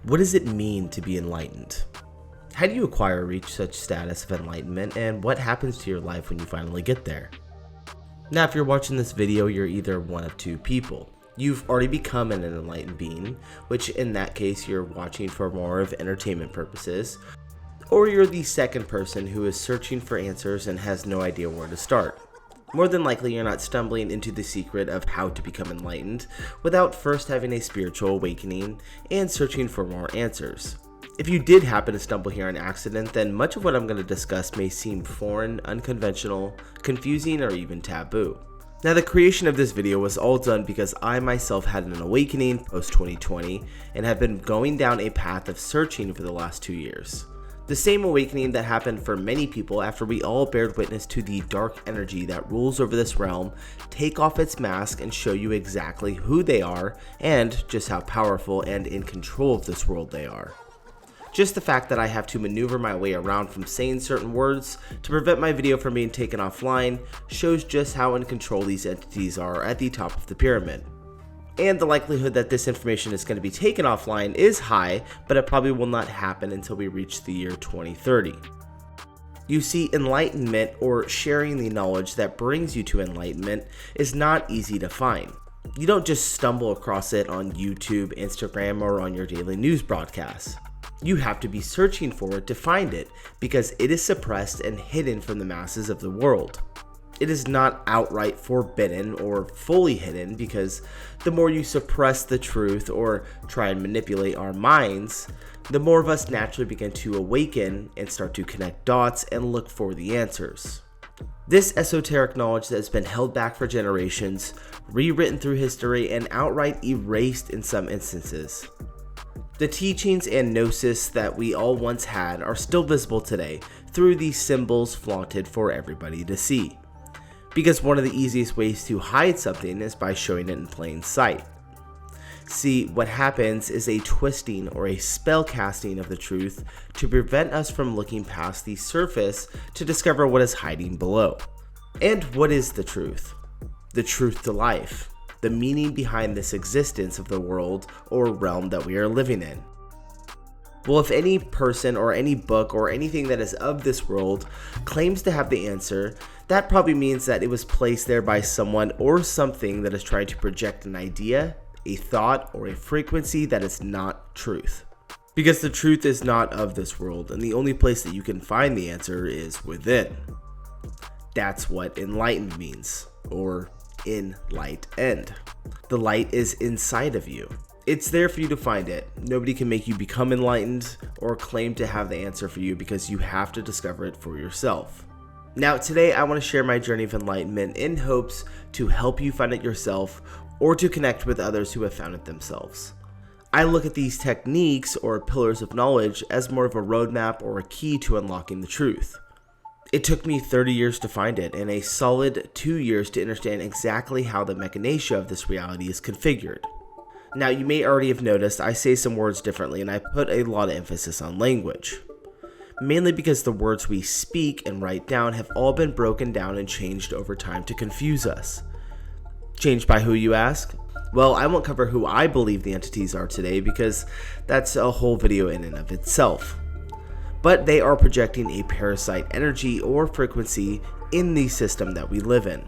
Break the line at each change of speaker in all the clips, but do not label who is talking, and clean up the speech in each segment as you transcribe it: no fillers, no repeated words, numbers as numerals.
What does it mean to be enlightened? How do you acquire or reach such status of enlightenment, and what happens to your life when you finally get there? Now, if you're watching this video, you're either one of two people. You've already become an enlightened being, which in that case you're watching for more of entertainment purposes, or you're the second person who is searching for answers and has no idea where to start. More than likely, you're not stumbling into the secret of how to become enlightened without first having a spiritual awakening and searching for more answers. If you did happen to stumble here on accident, then much of what I'm going to discuss may seem foreign, unconventional, confusing, or even taboo. Now, the creation of this video was all done because I myself had an awakening post-2020 and have been going down a path of searching for the last 2 years. The same awakening that happened for many people after we all bared witness to the dark energy that rules over this realm take off its mask and show you exactly who they are and just how powerful and in control of this world they are. Just the fact that I have to maneuver my way around from saying certain words to prevent my video from being taken offline shows just how in control these entities are at the top of the pyramid. And the likelihood that this information is going to be taken offline is high, but it probably will not happen until we reach the year 2030. You see, enlightenment, or sharing the knowledge that brings you to enlightenment, is not easy to find. You don't just stumble across it on YouTube, Instagram, or on your daily news broadcasts. You have to be searching for it to find it, because it is suppressed and hidden from the masses of the world. It is not outright forbidden or fully hidden, because the more you suppress the truth or try and manipulate our minds, the more of us naturally begin to awaken and start to connect dots and look for the answers. This esoteric knowledge that has been held back for generations, rewritten through history, and outright erased in some instances. The teachings and gnosis that we all once had are still visible today through these symbols flaunted for everybody to see. Because one of the easiest ways to hide something is by showing it in plain sight. See, what happens is a twisting or a spell casting of the truth to prevent us from looking past the surface to discover what is hiding below. And what is the truth? The truth to life. The meaning behind this existence of the world or realm that we are living in. Well, if any person or any book or anything that is of this world claims to have the answer, that probably means that it was placed there by someone or something that is trying to project an idea, a thought, or a frequency that is not truth. Because the truth is not of this world, and the only place that you can find the answer is within. That's what enlightened means, or enlightened. The light is inside of you. It's there for you to find it. Nobody can make you become enlightened or claim to have the answer for you, because you have to discover it for yourself. Now, today I want to share my journey of enlightenment in hopes to help you find it yourself or to connect with others who have found it themselves. I look at these techniques or pillars of knowledge as more of a roadmap or a key to unlocking the truth. It took me 30 years to find it and a solid 2 years to understand exactly how the mechanism of this reality is configured. Now, you may already have noticed I say some words differently, and I put a lot of emphasis on language. Mainly because the words we speak and write down have all been broken down and changed over time to confuse us. Changed by who, you ask? Well, I won't cover who I believe the entities are today, because that's a whole video in and of itself. But they are projecting a parasite energy or frequency in the system that we live in.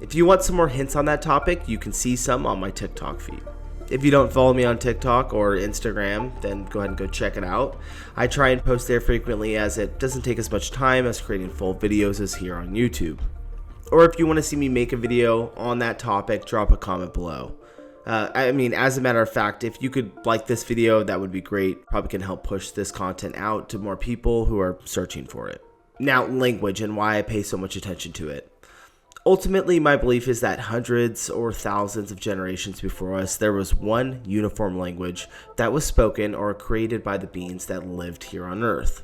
If you want some more hints on that topic, you can see some on my TikTok feed. If you don't follow me on TikTok or Instagram, then go ahead and go check it out. I try and post there frequently, as it doesn't take as much time as creating full videos as here on YouTube. Or if you want to see me make a video on that topic, drop a comment below. As a matter of fact, if you could like this video, that would be great. Probably can help push this content out to more people who are searching for it. Now, language and why I pay so much attention to it. Ultimately, my belief is that hundreds or thousands of generations before us, there was one uniform language that was spoken or created by the beings that lived here on Earth.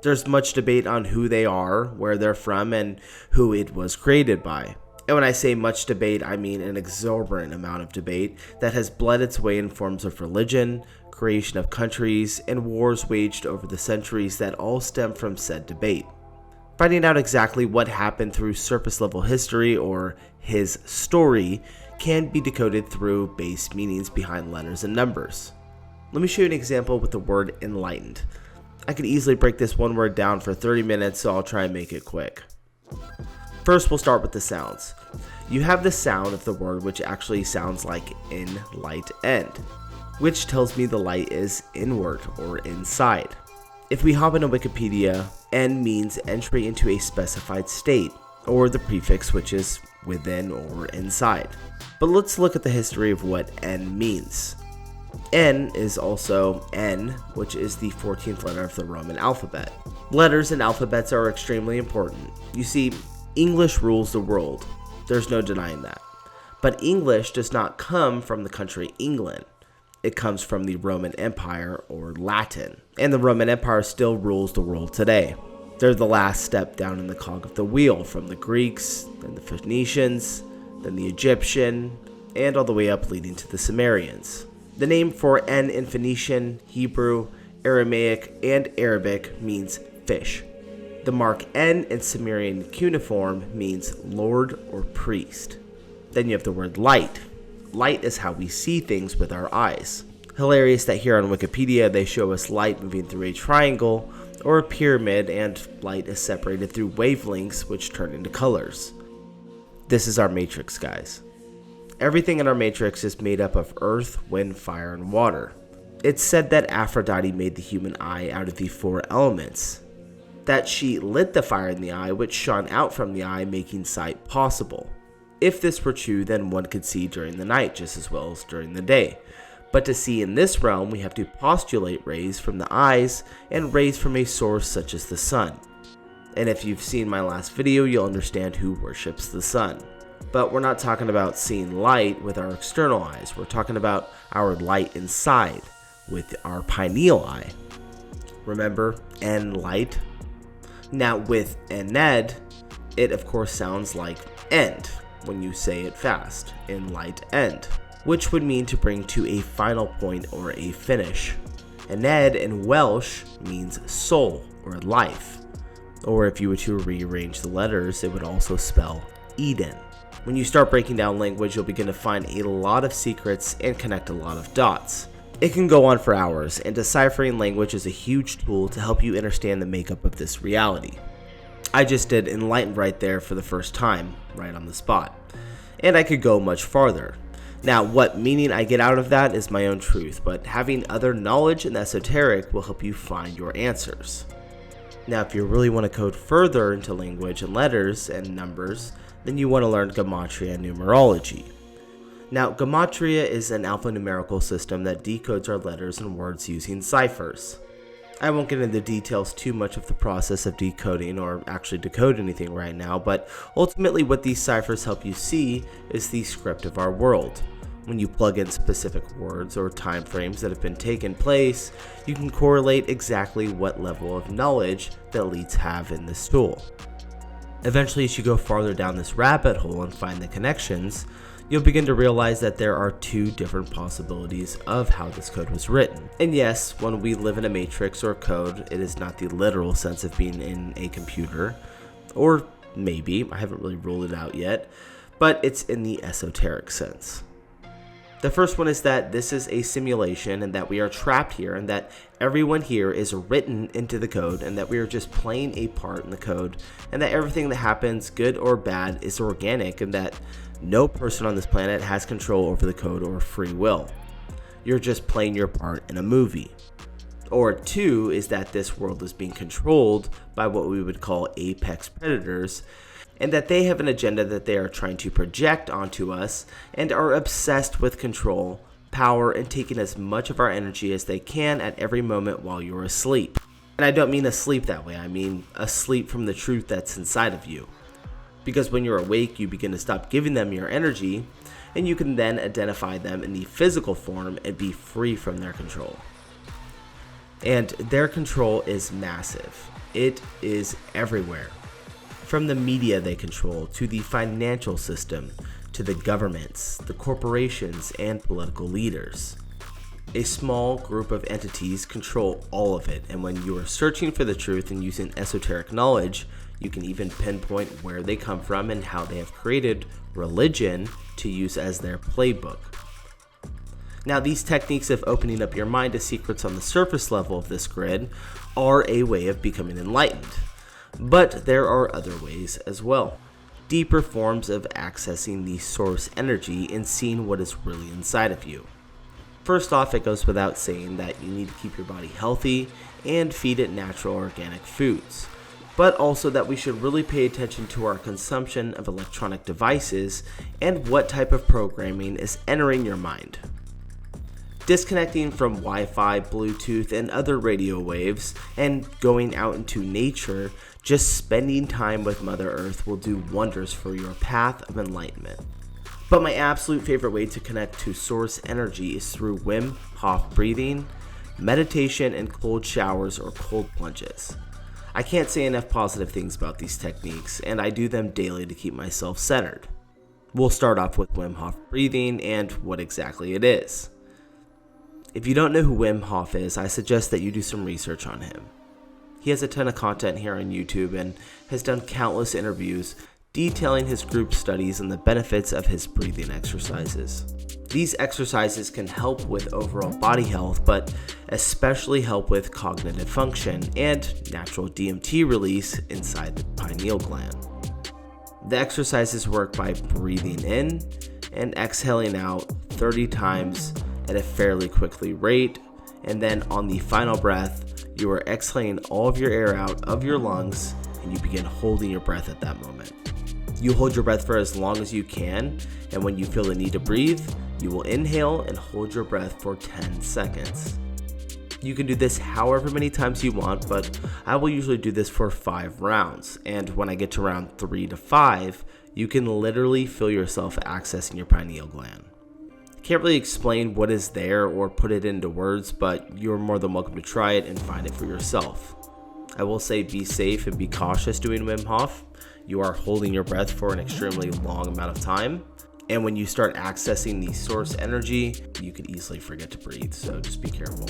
There's much debate on who they are, where they're from, and who it was created by. And when I say much debate, I mean an exorbitant amount of debate that has bled its way in forms of religion, creation of countries, and wars waged over the centuries that all stem from said debate. Finding out exactly what happened through surface level history or his story can be decoded through base meanings behind letters and numbers. Let me show you an example with the word enlightened. I could easily break this one word down for 30 minutes, so I'll try and make it quick. First, we'll start with the sounds. You have the sound of the word, which actually sounds like enlightened, which tells me the light is inward or inside. If we hop into Wikipedia, en means entry into a specified state, or the prefix which is within or inside. But let's look at the history of what en means. En is also N, which is the 14th letter of the Roman alphabet. Letters and alphabets are extremely important. You see, English rules the world. There's no denying that. But English does not come from the country England. It comes from the Roman Empire, or Latin. And the Roman Empire still rules the world today. They're the last step down in the cog of the wheel, from the Greeks, then the Phoenicians, then the Egyptian, and all the way up leading to the Sumerians. The name for en in Phoenician, Hebrew, Aramaic, and Arabic means fish. The mark en in Sumerian cuneiform means lord or priest. Then you have the word light. Light is how we see things with our eyes. Hilarious that here on Wikipedia they show us light moving through a triangle or a pyramid, and light is separated through wavelengths which turn into colors. This is our matrix, guys. Everything in our matrix is made up of earth, wind, fire, and water. It's said that Aphrodite made the human eye out of the 4 elements. That she lit the fire in the eye, which shone out from the eye, making sight possible. If this were true, then one could see during the night just as well as during the day. But to see in this realm, we have to postulate rays from the eyes and rays from a source such as the sun. And if you've seen my last video, you'll understand who worships the sun. But we're not talking about seeing light with our external eyes. We're talking about our light inside with our pineal eye. Remember, enlight? Now with ened, it of course sounds like end when you say it fast, enlightened, which would mean to bring to a final point or a finish. Ened in Welsh means soul or life. Or if you were to rearrange the letters, it would also spell Eden. When you start breaking down language, you'll begin to find a lot of secrets and connect a lot of dots. It can go on for hours, and deciphering language is a huge tool to help you understand the makeup of this reality. I just did Enlightened right there for the first time, right on the spot. And I could go much farther. Now, what meaning I get out of that is my own truth, but having other knowledge and esoteric will help you find your answers. Now, if you really want to code further into language and letters and numbers, then you want to learn Gematria and numerology. Now, Gematria is an alphanumerical system that decodes our letters and words using ciphers. I won't get into details too much of the process of decoding or actually decode anything right now, but ultimately what these ciphers help you see is the script of our world. When you plug in specific words or time frames that have been taken place, you can correlate exactly what level of knowledge the elites have in this tool. Eventually, as you go farther down this rabbit hole and find the connections, you'll begin to realize that there are 2 different possibilities of how this code was written. And yes, when we live in a matrix or code, it is not the literal sense of being in a computer, or maybe, I haven't really ruled it out yet, but it's in the esoteric sense. The first one is that this is a simulation and that we are trapped here and that everyone here is written into the code and that we are just playing a part in the code and that everything that happens, good or bad, is organic and that no person on this planet has control over the code or free will. You're just playing your part in a movie. Or 2 is that this world is being controlled by what we would call apex predators, and that they have an agenda that they are trying to project onto us and are obsessed with control, power, and taking as much of our energy as they can at every moment while you're asleep. And I don't mean asleep that way, I mean asleep from the truth that's inside of you. Because when you're awake, you begin to stop giving them your energy, and you can then identify them in the physical form and be free from their control. And their control is massive. It is everywhere. From the media they control, to the financial system, to the governments, the corporations, and political leaders. A small group of entities control all of it, and when you are searching for the truth and using esoteric knowledge, you can even pinpoint where they come from and how they have created religion to use as their playbook. Now, these techniques of opening up your mind to secrets on the surface level of this grid are a way of becoming enlightened. But there are other ways as well. Deeper forms of accessing the source energy and seeing what is really inside of you. First off, it goes without saying that you need to keep your body healthy and feed it natural organic foods, but also that we should really pay attention to our consumption of electronic devices and what type of programming is entering your mind. Disconnecting from Wi-Fi, Bluetooth, and other radio waves and going out into nature, just spending time with Mother Earth will do wonders for your path of enlightenment. But my absolute favorite way to connect to source energy is through Wim Hof breathing, meditation, and cold showers or cold plunges. I can't say enough positive things about these techniques, and I do them daily to keep myself centered. We'll start off with Wim Hof breathing and what exactly it is. If you don't know who Wim Hof is, I suggest that you do some research on him. He has a ton of content here on YouTube and has done countless interviews detailing his group studies and the benefits of his breathing exercises. These exercises can help with overall body health, but especially help with cognitive function and natural DMT release inside the pineal gland. The exercises work by breathing in and exhaling out 30 times at a fairly quickly rate, and then on the final breath, you are exhaling all of your air out of your lungs and you begin holding your breath at that moment. You hold your breath for as long as you can, and when you feel the need to breathe, you will inhale and hold your breath for 10 seconds. You can do this however many times you want, but I will usually do this for 5 rounds, and when I get to round 3 to 5, you can literally feel yourself accessing your pineal gland. Can't really explain what is there or put it into words, but you're more than welcome to try it and find it for yourself. I will say be safe and be cautious doing Wim Hof. You are holding your breath for an extremely long amount of time, and when you start accessing the source energy, you could easily forget to breathe, so just be careful.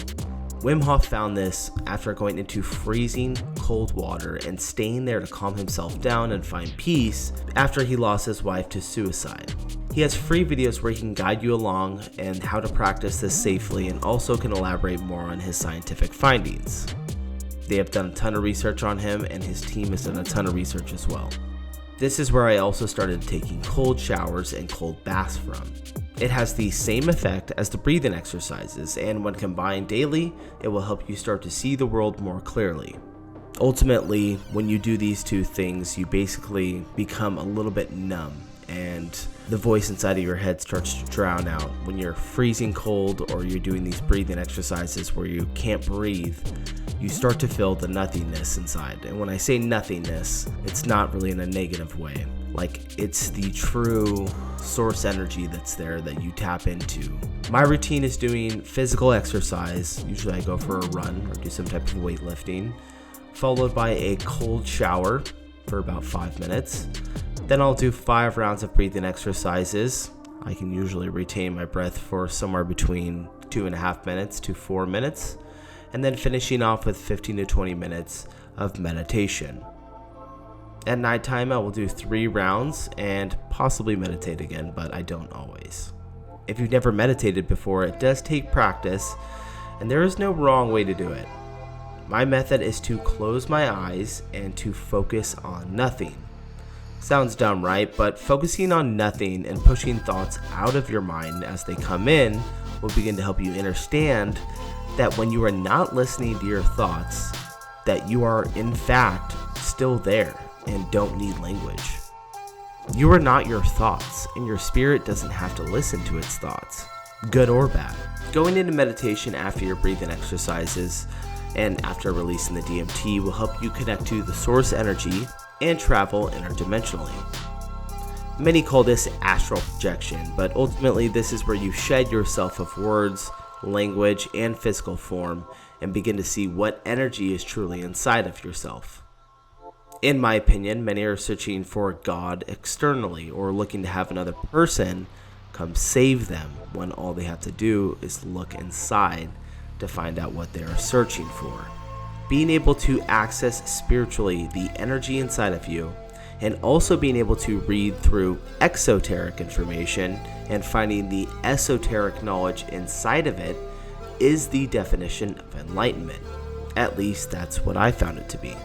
Wim Hof found this after going into freezing cold water and staying there to calm himself down and find peace after he lost his wife to suicide. He has free videos where he can guide you along and how to practice this safely, and also can elaborate more on his scientific findings. They have done a ton of research on him, and his team has done a ton of research as well. This is where I also started taking cold showers and cold baths from. It has the same effect as the breathing exercises, and when combined daily, it will help you start to see the world more clearly. Ultimately, when you do these two things, you basically become a little bit numb, and the voice inside of your head starts to drown out. When you're freezing cold or you're doing these breathing exercises where you can't breathe, you start to feel the nothingness inside. And when I say nothingness, it's not really in a negative way. Like, it's the true source energy that's there that you tap into. My routine is doing physical exercise. Usually I go for a run or do some type of weightlifting, followed by a cold shower for about 5 minutes. Then I'll do 5 rounds of breathing exercises. I can usually retain my breath for somewhere between 2.5 minutes to 4 minutes, and then finishing off with 15 to 20 minutes of meditation. At nighttime, I will do 3 rounds and possibly meditate again, but I don't always. If you've never meditated before, it does take practice, and there is no wrong way to do it. My method is to close my eyes and to focus on nothing. Sounds dumb, right? But focusing on nothing and pushing thoughts out of your mind as they come in will begin to help you understand that when you are not listening to your thoughts, that you are in fact still there and don't need language. You are not your thoughts, and your spirit doesn't have to listen to its thoughts, good or bad. Going into meditation after your breathing exercises and after releasing the DMT will help you connect to the source energy and travel interdimensionally. Many call this astral projection, but ultimately this is where you shed yourself of words, language, and physical form and begin to see what energy is truly inside of yourself. In my opinion, many are searching for God externally or looking to have another person come save them when all they have to do is look inside to find out what they are searching for. Being able to access spiritually the energy inside of you and also being able to read through exoteric information and finding the esoteric knowledge inside of it is the definition of enlightenment. At least that's what I found it to be.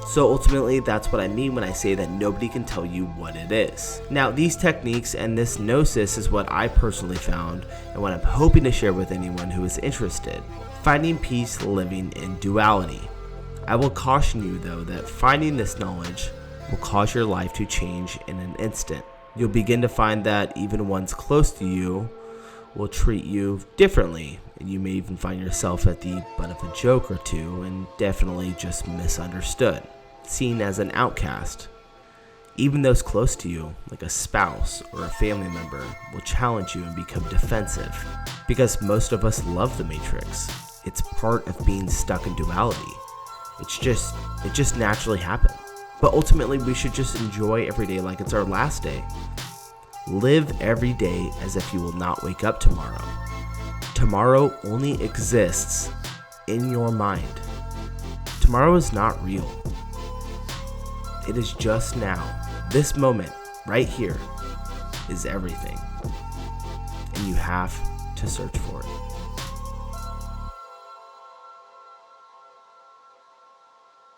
So ultimately, that's what I mean when I say that nobody can tell you what it is. Now, these techniques and this gnosis is what I personally found and what I'm hoping to share with anyone who is interested. Finding peace living in duality. I will caution you though that finding this knowledge will cause your life to change in an instant. You'll begin to find that even ones close to you will treat you differently, and you may even find yourself at the butt of a joke or two and definitely just misunderstood, seen as an outcast. Even those close to you, like a spouse or a family member, will challenge you and become defensive, because most of us love the Matrix. It's part of being stuck in duality. It just naturally happens. But ultimately, we should just enjoy every day like it's our last day. Live every day as if you will not wake up tomorrow. Tomorrow only exists in your mind. Tomorrow is not real. It is just now. This moment, right here, is everything. And you have to search for it.